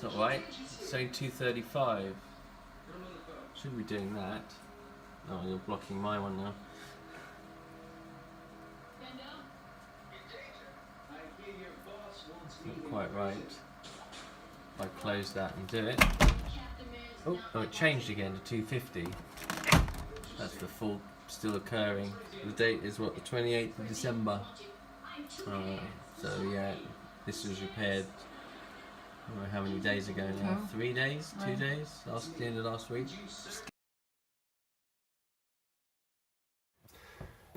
not right. It's saying 2:35. Shouldn't be doing that. Oh, you're blocking my one now. Not quite right. If I close that and do it. Oh, it changed again to 2:50. That's the fault still occurring. The date is what, the 28th of December. So yeah, this was repaired. I don't know how many days ago now. 3 days? 2 days? The end of last week.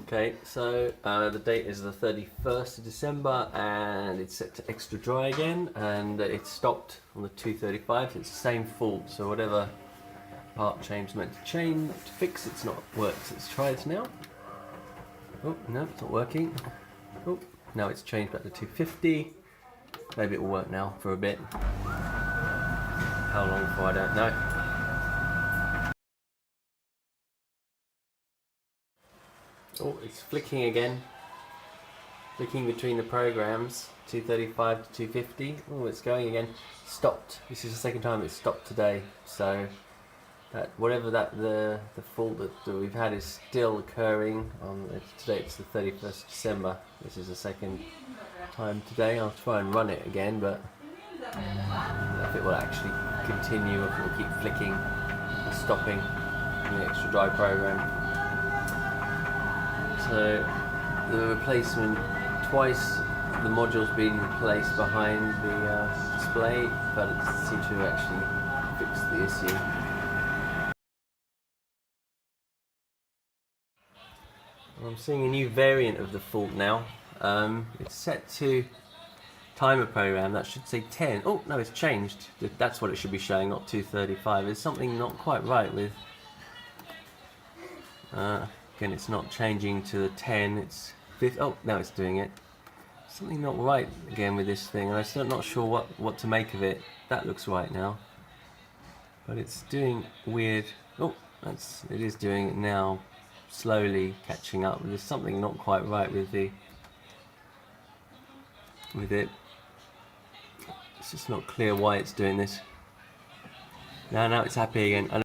Okay, so the date is the 31st of December and it's set to extra dry again, and it stopped on the 2:35. It's the same fault, so whatever part change meant to fix, it's not worked. Let's try it now. Oh, no, it's not working. Oh, now it's changed back to 250. Maybe it will work now for a bit. How long for, I don't know. Oh, it's flicking again. Flicking between the programs, 235 to 250. Oh, it's going again. Stopped. This is the second time it's stopped today. So that whatever the fault that we've had is still occurring. Today it's the 31st of December. This is the second time today. I'll try and run it again, but I don't know if it will actually continue, if it will keep flicking and stopping in the extra dry program. So the replacement, twice the module's been replaced behind the display, but it seems to have actually fixed the issue. I'm seeing a new variant of the fault now. It's set to timer program, that should say 10. Oh no, it's changed. That's what it should be showing, not 235. There's something not quite right with again, it's not changing to the 10, it's 50. Oh, now it's doing it. Something not right again with this thing, and I'm still not sure what to make of it. That looks right now, but it's doing weird. Oh, it is doing it now, slowly catching up. There's something not quite right with it. It's just not clear why it's doing this. Now it's happy again.